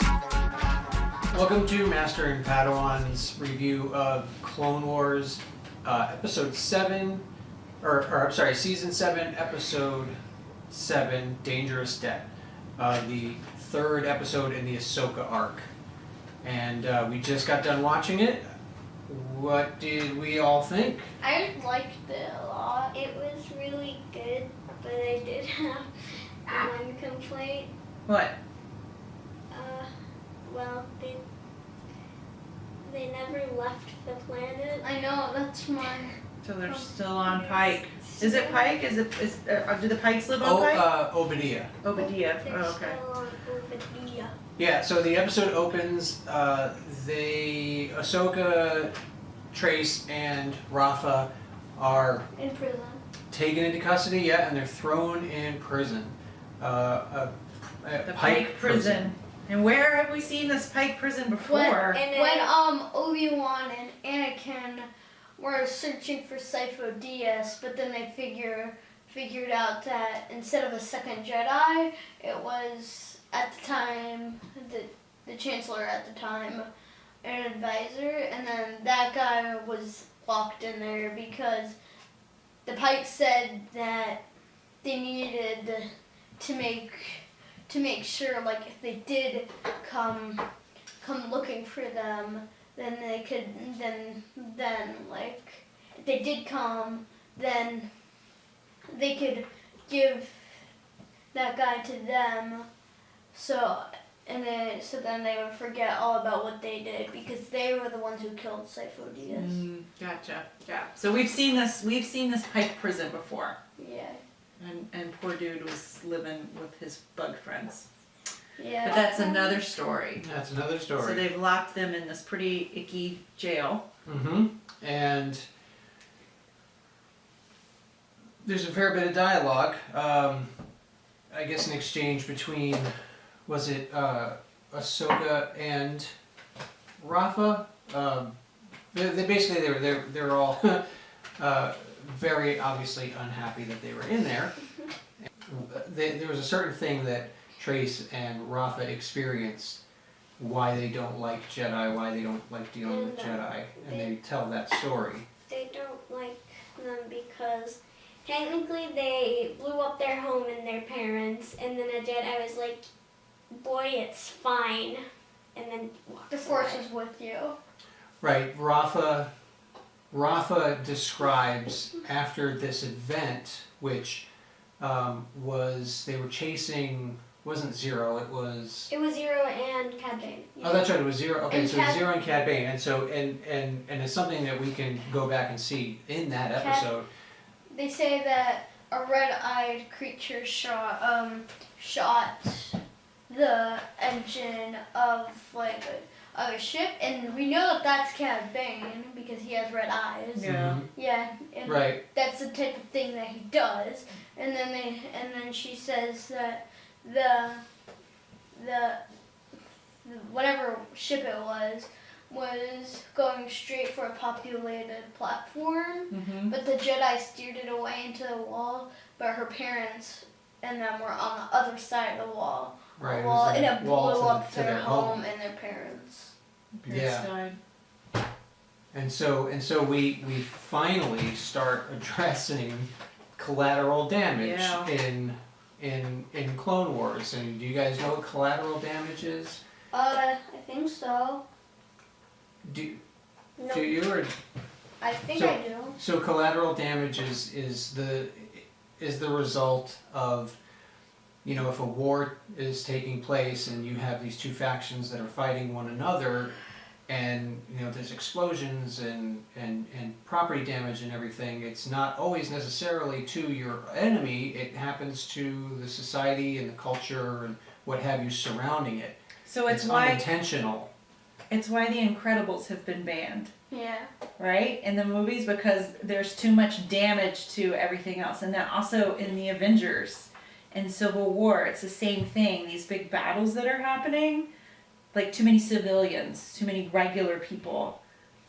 Welcome to Master and Padawan's review of Clone Wars, episode 7, season 7, episode 7, Dangerous Debt, the third episode in the Ahsoka arc. And we just got done watching it. What did we all think? I liked it a lot. It was really good, but I did have one complaint. What? Well, they never left the planet. I know, that's my... So they're still on Pyke. Is it Pyke? Do the Pykes live on Pyke? Obadiah. Obadiah. They're Oh, okay. still on Obadiah. Yeah, so the episode opens, Ahsoka, Trace, and Rafa are In prison. taken into custody, and they're thrown in prison. The Pyke prison. And where have we seen this Pyke prison before? When Obi-Wan and Anakin were searching for Sifo Dyas, but then they figured out that instead of a second Jedi, it was at the time the Chancellor at the time, an advisor, and then that guy was locked in there because the Pykes said that they needed to make sure, like, if they did come looking for them, then they could, then like, if they did come, then they could give that guy to them, so then they would forget all about what they did, because they were the ones who killed Sifo Dyas. Gotcha. Yeah. So we've seen this Pyke prison before. Yeah. And poor dude was living with his bug friends. Yeah. But that's another story. That's another story. So they've locked them in this pretty icky jail. Mm-hmm. And there's a fair bit of dialogue. I guess an exchange between, was it Ahsoka and Rafa? They're all very obviously unhappy that they were in there. There was a certain thing that Trace and Rafa experienced, why they don't like Jedi, why they don't like dealing with Jedi, and they tell that story. They don't like them because technically they blew up their home and their parents, and then a Jedi was like, boy, it's fine, and then The Force is with you. Right, Rafa describes after this event, which was, they were chasing, wasn't Zero, it was... It was Zero and Cad Bane. Oh, that's right, it was Zero. Okay, And so Cad- Zero and Cad Bane, and so, and it's something that we can go back and see in that episode. They say that a red-eyed creature shot the engine of a ship, and we know that that's Cad Bane because he has red eyes. Yeah. Yeah, and Right. that's the type of thing that he does. And then she says that the whatever ship it was going straight for a populated platform, but the Jedi steered it away into the wall, but her parents and them were on the other side of the wall. Right, it Wall, was and like it a blew wall up to their their home and their parents. Yeah. And so we finally start addressing collateral damage in Clone Wars. And do you guys know what collateral damage is? I think so. Do No. you, or I think So- I do. so collateral damage is the result of, you know, if a war is taking place and you have these two factions that are fighting one another, and you know there's explosions and property damage and everything, it's not always necessarily to your enemy, it happens to the society and the culture and what have you surrounding it. So It's unintentional. It's why the Incredibles have been banned, Yeah. right? In the movies, because there's too much damage to everything else. And then also in the Avengers and Civil War, it's the same thing. These big battles that are happening, like too many civilians, too many regular people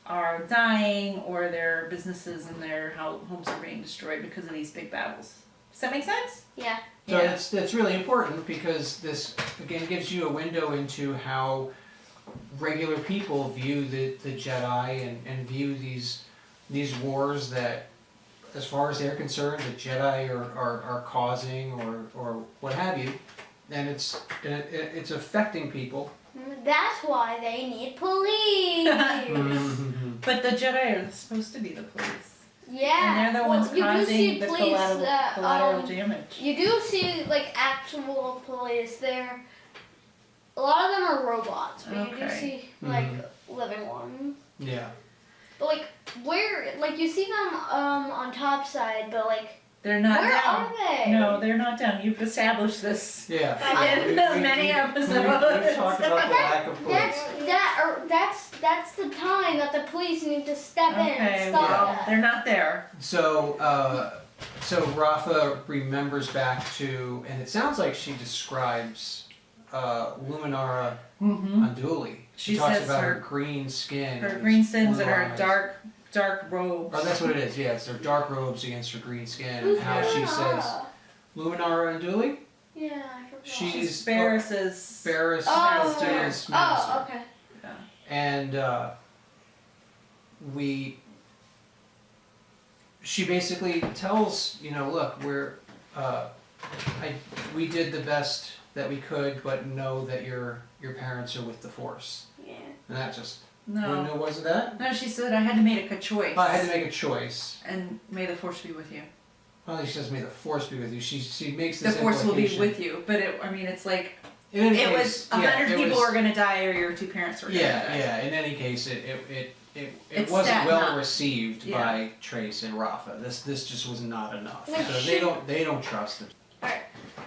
are dying, or their businesses and their homes are being destroyed because of these big battles. Does that make sense? Yeah. So Yeah. that's really important because this again gives you a window into how regular people view the Jedi and view these wars that, as far as they're concerned, the Jedi are causing or what have you, and it's affecting people. That's why they need police. But the Jedi are supposed to be the police. Yeah. And they're the ones you do causing see the police that, collateral damage. You do see like actual police there. A lot of them are robots, but you do Okay. see like living ones. Yeah. But like where, like you see them on top side, but like They're not where down. are they? No, they're not down. You've established this Yeah. in many episodes. We've talked about the lack of That's police. that's the time that the police need to step in Okay, and stop well, that. they're not there. So Rafa remembers back to, and it sounds like she describes Luminara Unduli. She She talks says about her her- green skin. Her and green these sins blue and her eyes. dark robes. Oh, that's what it is. Yeah, it's their dark robes against her green skin, and how she says Luminara Unduli. Yeah, I forgot. She's Barris's. Barris Oh, Master's oh, master. okay. And she basically tells, look, we did the best that we could, but know that your parents are with the Force. Yeah. And that just, No. wasn't that? No, she said I had to make a choice. I had to make a choice. And may the force be with you. Well, she says, may the Force be with you. She makes The this force will be implication. with you, but it's like In any it case, was 100 it people was- were gonna die, or your two parents were gonna die. Yeah. In any case, it It's wasn't that well not- received yeah. by Trace and Rafa. This just was not enough. Like, So they don't trust him. Alright,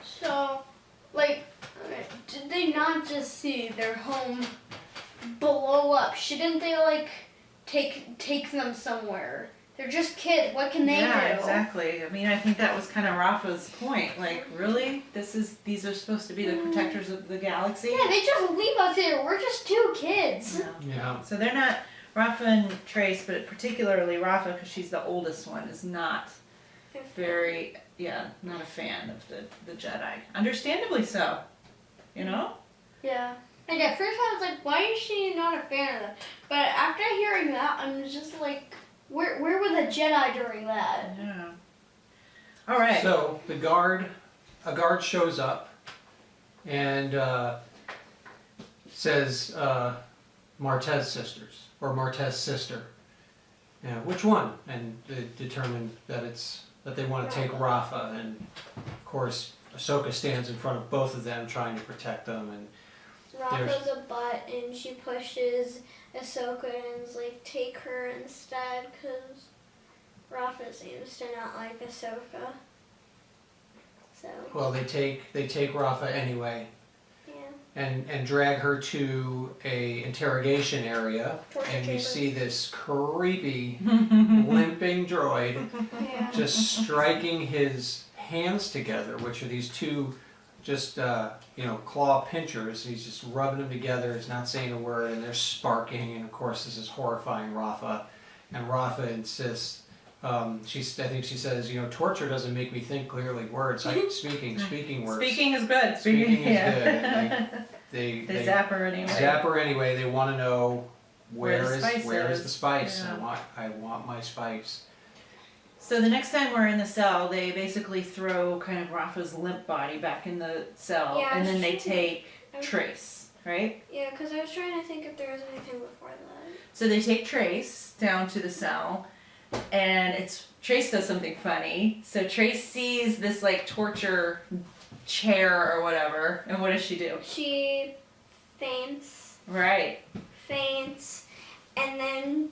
so, like, did they not just see their home blow up? Shouldn't they, like, take them somewhere? They're just kids. What can they Yeah, do? exactly. I mean, I think that was kind of Rafa's point. Like, really? These are supposed to be the protectors of the galaxy? Yeah, they just leave us here. We're just two kids. Yeah. Yeah. So they're not, Rafa and Trace, but particularly Rafa, because she's the oldest one, is not not a fan of the Jedi. Understandably so. You know? Yeah. Like, at first I was like, why is she not a fan of that? But after hearing that, I'm just like, where were the Jedi during that? Yeah. All right. So a guard shows up and says Martez Sisters or Martez sister. Yeah, which one? And they determine that they want to take Rafa, and of course Ahsoka stands in front of both of them trying to protect them, and Rafa's a butt, and she pushes Ahsoka and is like, take her instead, because Rafa seems to not like Ahsoka. So, well, they take Rafa anyway yeah. and drag her to a interrogation area, Torture and we chamber. see this creepy limping droid Yeah. just striking his hands together, which are these two just claw pinchers. He's just rubbing them together. He's not saying a word, and they're sparking. And of course, this is horrifying Rafa. And Rafa insists. I think she says, torture doesn't make me think clearly. Words, speaking words. Speaking is good. Speaking is yeah. good. They zap her anyway. zap her anyway. They want to know Where the spice where is is. the spice. Yeah. I want my spice. So the next time we're in the cell, they basically throw kind of Rafa's limp body back in the cell, Yeah, and then they sure. take I was- Trace, right? Yeah, because I was trying to think if there was anything before that. So they take Trace down to the cell, and Trace does something funny. So Trace sees this like torture chair or whatever, and what does she do? She faints, Right. and then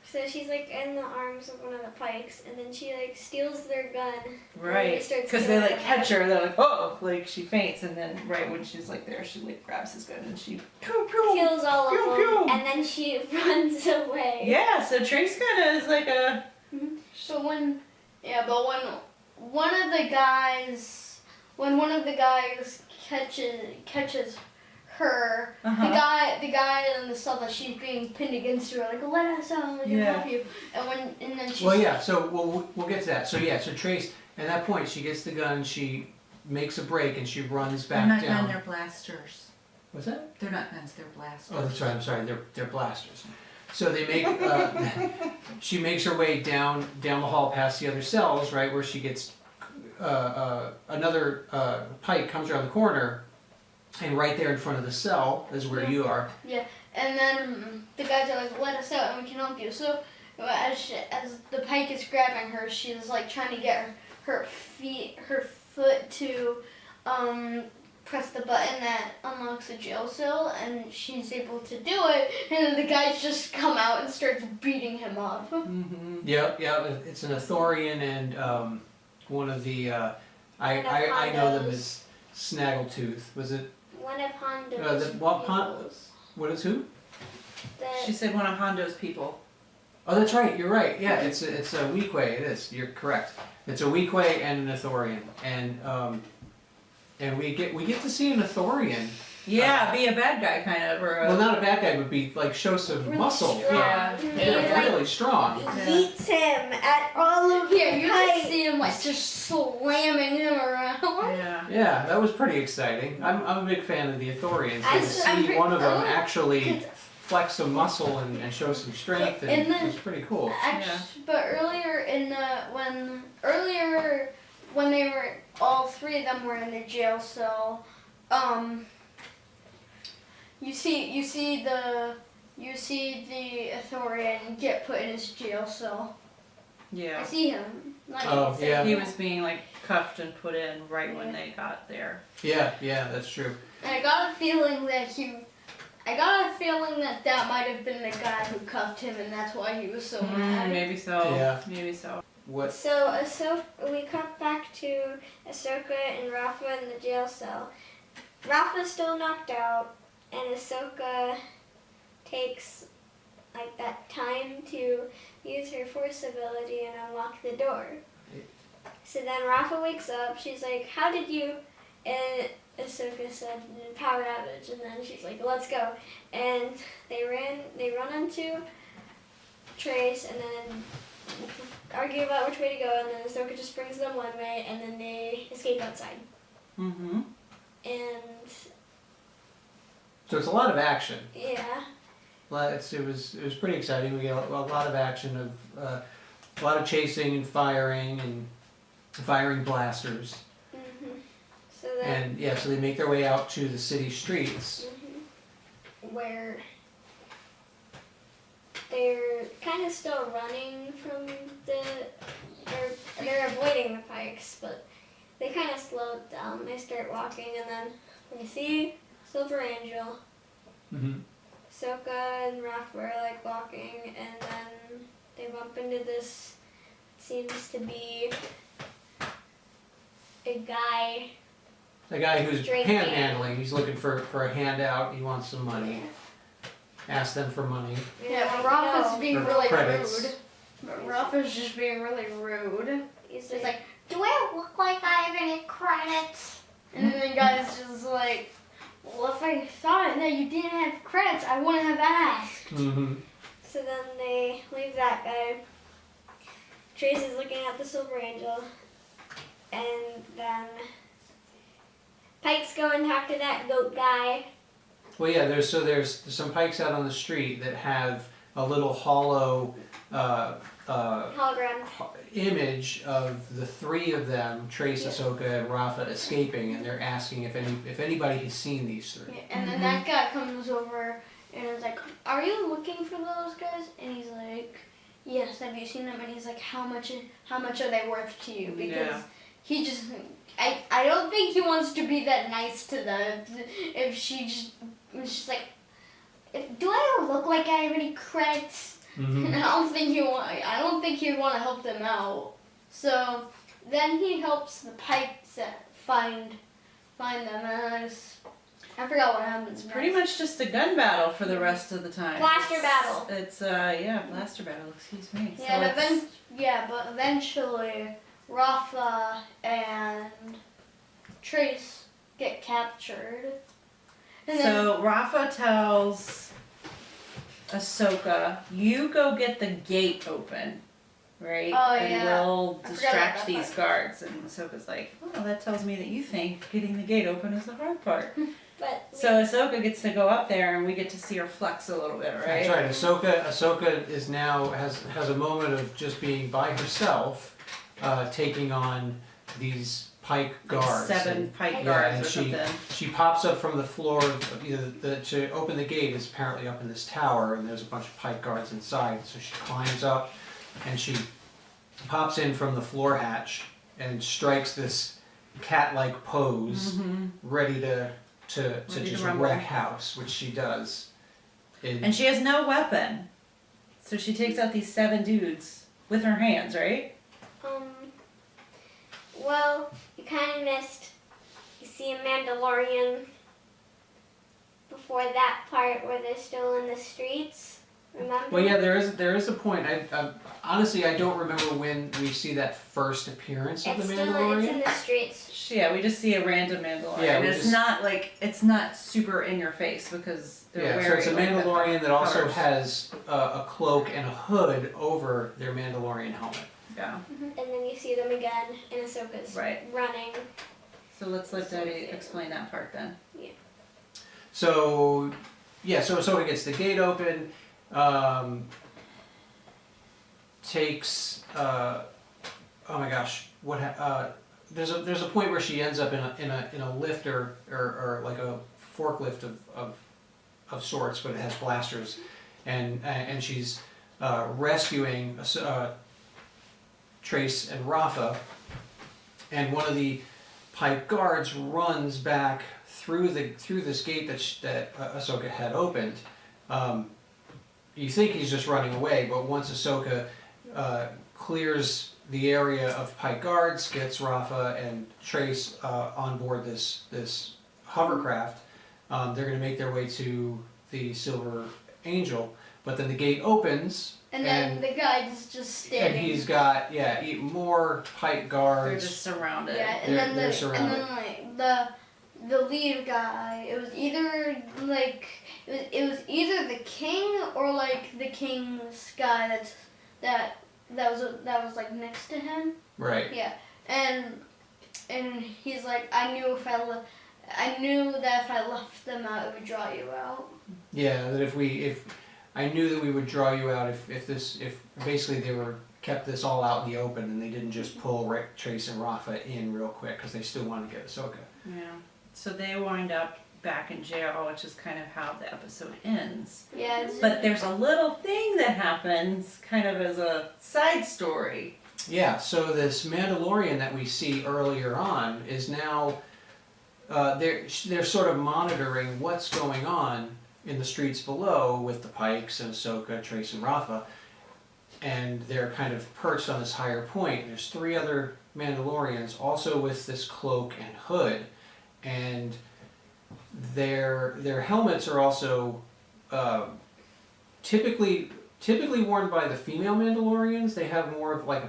so she's like in the arms of one of the Pykes, and then she like steals their gun. Right. starts Because they killing like them. catch her, they're like, oh, like she faints, and then right when she's like there, she like grabs his gun and she pew pew. Kills all Pew, of pew. them, and then she runs away. Yeah. So Trace kind of is like a. So when one of the guys catches her, Uh-huh. the guy in the cell that she's being pinned against her, like, let us out, let you Yeah. help you. And then she Well, yeah. So we'll get to that. So yeah. So Trace, at that point, she gets the gun. She makes a break and she runs They're back not down. guns, they're blasters. What's that? They're not guns, they're blasters. Oh, that's right. I'm sorry. They're blasters. So they make. She makes her way down the hall past the other cells, right, where she gets another Pyke comes around the corner, and right there in front of the cell is where you are. Yeah, and then the guys are like, let us out and we can help you. So as the Pyke is grabbing her, she's like trying to get her foot to press the button that unlocks the jail cell, and she's able to do it, and then the guys just come out and starts beating him up. Mm-hmm. Yep. It's an Athorian and one of the I know them as Snaggletooth. Was it? One of Hondo's What is who? She said one of Hondo's people. Oh, that's right. You're right. Yeah, it's a Weequay. It is. You're correct. It's a Weequay and an Athorian, and we get to see an Athorian. Yeah, be a bad guy kind of, or Well, not a bad guy, but be like show some Really muscle. strong. Yeah. They're really strong. Beats him at all of Yeah, the you height. can see him like just slamming him around. yeah. Yeah, that was pretty exciting. I'm a big fan of the Athorians. So to see one of them actually flex some muscle and show some strength, and it was pretty cool. But earlier when they were all three of them were in the jail cell, you see the Athorian get put in his jail cell. I Yeah. see him. Oh, yeah. He was being like cuffed and put in right when they got there. Yeah, that's true. And I got a feeling that might have been the guy who cuffed him, and that's why he was so mad. Maybe so. Yeah. Maybe so. What? So we cut back to Ahsoka and Rafa in the jail cell. Rafa's still knocked out, and Ahsoka takes like that time to use her force ability and unlock the door. So then Rafa wakes up. She's like, "How did you?" And Ahsoka said, "Power outage." And then she's like, "Let's go." And they run into Trace, and then argue about which way to go. And then Ahsoka just brings them one way, and then they escape outside. Mm-hmm. And So it's a lot of action. yeah. It was pretty exciting. We get a lot of action of a lot of chasing and firing blasters. Mhm. So then. And yeah, so they make their way out to the city streets. Where they're kind of still running from they're avoiding the Pykes, but they kind of slow down. They start walking, and then they see Silver Angel. Mm-hmm. Ahsoka and Rafa are like walking, and then they bump into this, seems to be a guy. The guy who's Drinking. panhandling, he's looking for a handout. He wants some money. Ask them for money. Yeah, like, but Rafa's no. being Or really credits. rude. But Rafa's just being really rude. He's It's like, do I look like I have any credits? And then the guy's just like, well, if I thought that you didn't have credits, I wouldn't have asked. Mm-hmm. So then they leave that guy. Trace is looking at the Silver Angel, and then Pykes go and talk to that goat guy. Well, yeah. There's some Pykes out on the street that have a little hollow Hologram. image of the three of them, Trace, Yeah. Ahsoka, and Rafa, escaping, and they're asking if anybody has seen these three. Yeah, and then that guy comes over and is like, are you looking for those guys? And he's like, yes, have you seen them? And he's like, how much are they worth to you? Because he just, I don't think he wants to be that nice to them. If she's like, do I look like I have any credits? Mm-hmm. I don't think he'd want to help them out. So then he helps the Pykes find them, and I forgot what happens. It's pretty much just a gun battle for the rest of the time. Blaster battle. It's blaster battle. Excuse me. Yeah, So but eventually Rafa and Trace get captured. And So Rafa tells Ahsoka, "You go get the gate open." right? Oh, and yeah. will I forgot distract about that these guards. And Ahsoka's like, "Oh, that tells me that you think getting the gate open is the hard part." But So Ahsoka gets to go up there, and we get to see her flex a little bit, right? That's right. Ahsoka is now has a moment of just being by herself, taking on these Pyke guards. 7 Pyke Yeah, guards and or something. she pops up from the floor. To open the gate is apparently up in this tower, and there's a bunch of Pyke guards inside. So she climbs up, and she pops in from the floor hatch and strikes this cat-like pose, ready to just rumble. wreck house, which she does. And she has no weapon. So she takes out these 7 dudes with her hands, right? well, you kind of missed. You see a Mandalorian before that part where they're still in the streets. Remember? Well, yeah, there is a point. Honestly, I don't remember when we see that first appearance of It's the still Mandalorian. it's in the streets. Yeah, we just see a random Mandalorian. Yeah, and we it's just- not like, it's not super in your face because they're Yeah, so wearing it's a like, the Mandalorian that also covers. has a cloak and a hood over their Mandalorian helmet. Yeah. And then you see them again, and Ahsoka's Right. running. So let's let Daddy explain that part then. So, yeah, so Ahsoka gets the gate open, takes, oh my gosh, there's a point where she ends up in a lift or like a forklift of sorts, but it has blasters, and she's rescuing Trace and Rafa, and one of the Pyke guards runs back through this gate that Ahsoka had opened. You think he's just running away, but once Ahsoka clears the area of Pyke guards, gets Rafa and Trace on board this hovercraft, they're going to make their way to the Silver Angel. But then the gate opens, And then the guy's just standing. and he's got more Pyke guards. They're just surrounded. Yeah, and They're then surrounded. like the lead guy. It was either like it was either the king or like the king's guy that was like next to him. Right. Yeah, and he's like, I knew that if I left them out, it would draw you out. Yeah, that if I knew that we would draw you out if basically they kept this all out in the open and they didn't just pull Trace and Rafa in real quick because they still wanted to get Ahsoka. Yeah. So they wind up back in jail, which is kind of how the episode ends. Yeah, But there's a little thing that happens kind of as a side story. Yeah, so this Mandalorian that we see earlier on is now they're sort of monitoring what's going on in the streets below with the Pykes and Ahsoka, Trace and Rafa, and they're kind of perched on this higher point. And there's 3 other Mandalorians also with this cloak and hood, and their helmets are also typically worn by the female Mandalorians. They have more of like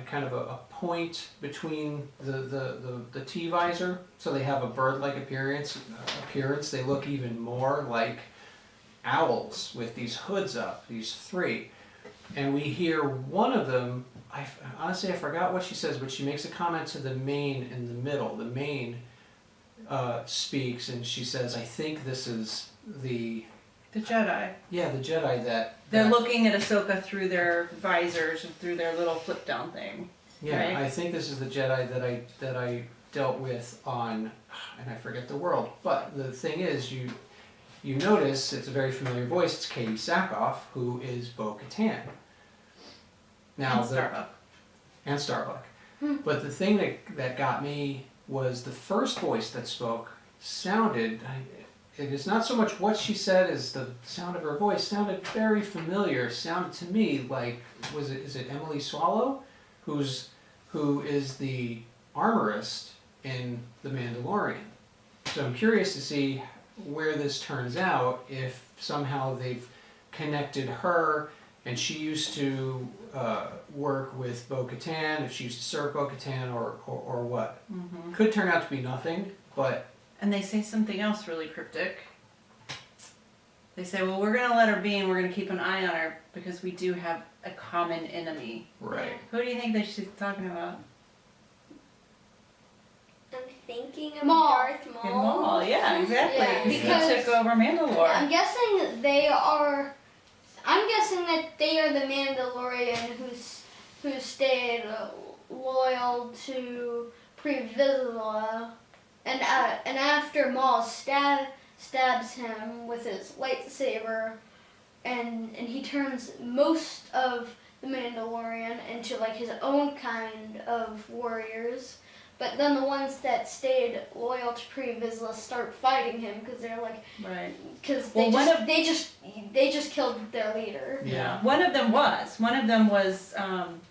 kind of a point between the T-visor, so they have a bird-like appearance. They look even more like owls with these hoods up, these 3. And we hear one of them, honestly I forgot what she says, but she makes a comment to the main in the middle. The main speaks, and she says, I think this is the Jedi. Yeah, the Jedi that... They're looking at Ahsoka through their visors and through their little flip down thing. Yeah, right? I think this is the Jedi that I dealt with on, and I forget the world. But the thing is, you notice it's a very familiar voice. It's Katie Sackhoff, who is Bo-Katan. Now And Starbuck. But the thing that got me was the first voice that spoke sounded. It is not so much what she said as the sound of her voice sounded very familiar. Sounded to me like is it Emily Swallow, who is the armorist in The Mandalorian. So I'm curious to see where this turns out, if somehow they've connected her and she used to work with Bo-Katan, if she used to serve Bo-Katan or what. Mm-hmm. Could turn out to be nothing, but... And they say something else really cryptic. They say, well, we're gonna let her be and we're gonna keep an eye on her because we do have a common enemy. Right. Who do you think that she's talking about? I'm thinking of Maul. Darth Good Maul. Maul, yeah, exactly. Yeah, Because he took over Mandalore. I'm guessing they are. I'm guessing that they are the Mandalorian who stayed loyal to Pre Vizsla, and after Maul stabs him with his lightsaber, and he turns most of the Mandalorian into like his own kind of warriors. But then the ones that stayed loyal to Pre Vizsla start fighting him because they're like, Right. because Well, they just killed their leader. Yeah. One of them was,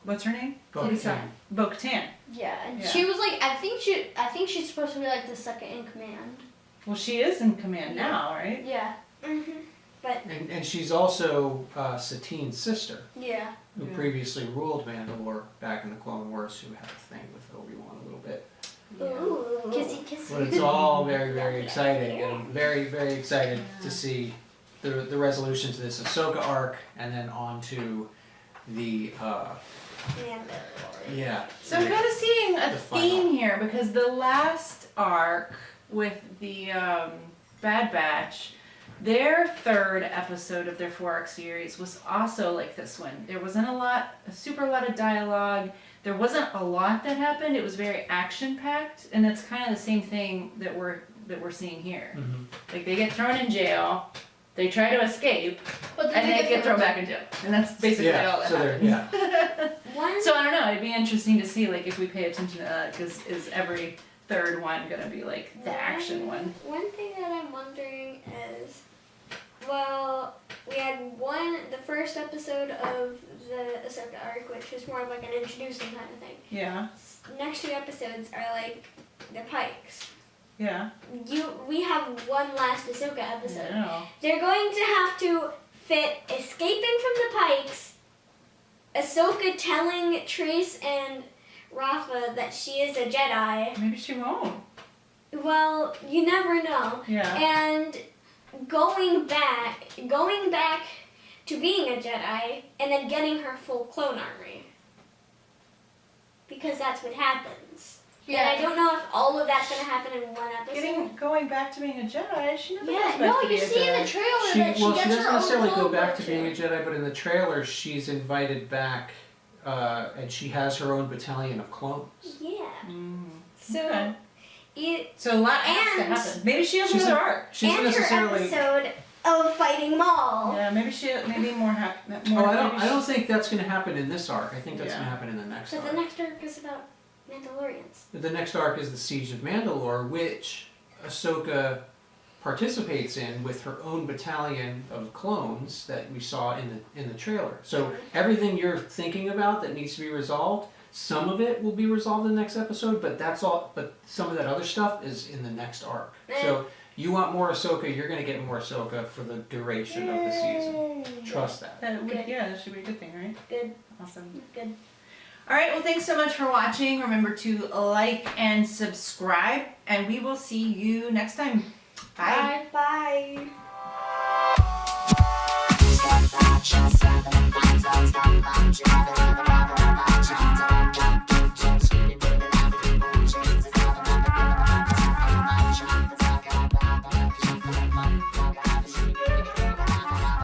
what's her name? Bo-Katan. Bo-Katan. Yeah, and Yeah. she was like, I think she's supposed to be like the second in command. Well, she is in command now, right? Yeah, And she's also Satine's sister, yeah. who Yeah. previously ruled Mandalore back in the Clone Wars, who had a thing with Obi-Wan a little bit. Ooh. Kissy, kissy. But it's all very, very exciting, and I'm very, very excited to see the resolution to this Ahsoka arc, and then on to the Mandalorian. So I'm kind of seeing a The theme final. here because the last arc with the Bad Batch, their third episode of their 4-arc series was also like this one. There wasn't a super lot of dialogue. There wasn't a lot that happened. It was very action-packed, and that's kind of the same thing that we're seeing here. Mhm. Like they get thrown in jail, they try to escape, But and they get thrown back in jail, and that's basically all that so happens. One So I don't know. It'd be interesting to see, like, if we pay attention to that, because is every third one gonna be like the action one? One thing that I'm wondering is, well, we had the first episode of the Ahsoka arc, which was more of like an introducing kind of thing. Yeah, Next 2 episodes are like the Pykes. yeah. We have one last Ahsoka I episode. don't know. They're going to have to fit escaping from the Pykes, Ahsoka telling Trace and Rafa that she is a Jedi. Maybe she won't. Well, you never know. Yeah. And going back to being a Jedi, and then getting her full clone army. Because that's what happens. Yeah. And I don't know if all of that's going to happen in one episode. Going back to being a Jedi, she never Yeah, goes back No, to be you a see in Jedi. the trailer She that she gets doesn't her own necessarily go clone back to being a version. Jedi, but in the trailer she's invited back, and she has her own battalion of clones. Yeah. Mm, So, okay. So a lot has to And- happen. Maybe she has She's another a- arc. She's and not her necessarily. episode of fighting Maul. Yeah, maybe more Oh, I don't think that's going to happen in this arc. I think that's Yeah. going to happen in the next So arc. the next arc is about Mandalorians. The next arc is the Siege of Mandalore, which Ahsoka participates in with her own battalion of clones that we saw in the trailer. So everything you're thinking about that needs to be resolved, some of it will be resolved in the next episode, but that's all. But some of that other stuff is in the next arc. So you want more Ahsoka, you're going to get more Ahsoka for the duration of the season. Trust that. Good. Yeah, that should be a good thing, right? Good. Awesome. Good. All right, well, thanks so much for watching. Remember to like and subscribe, and we will see you next time. Bye. Bye. Bye.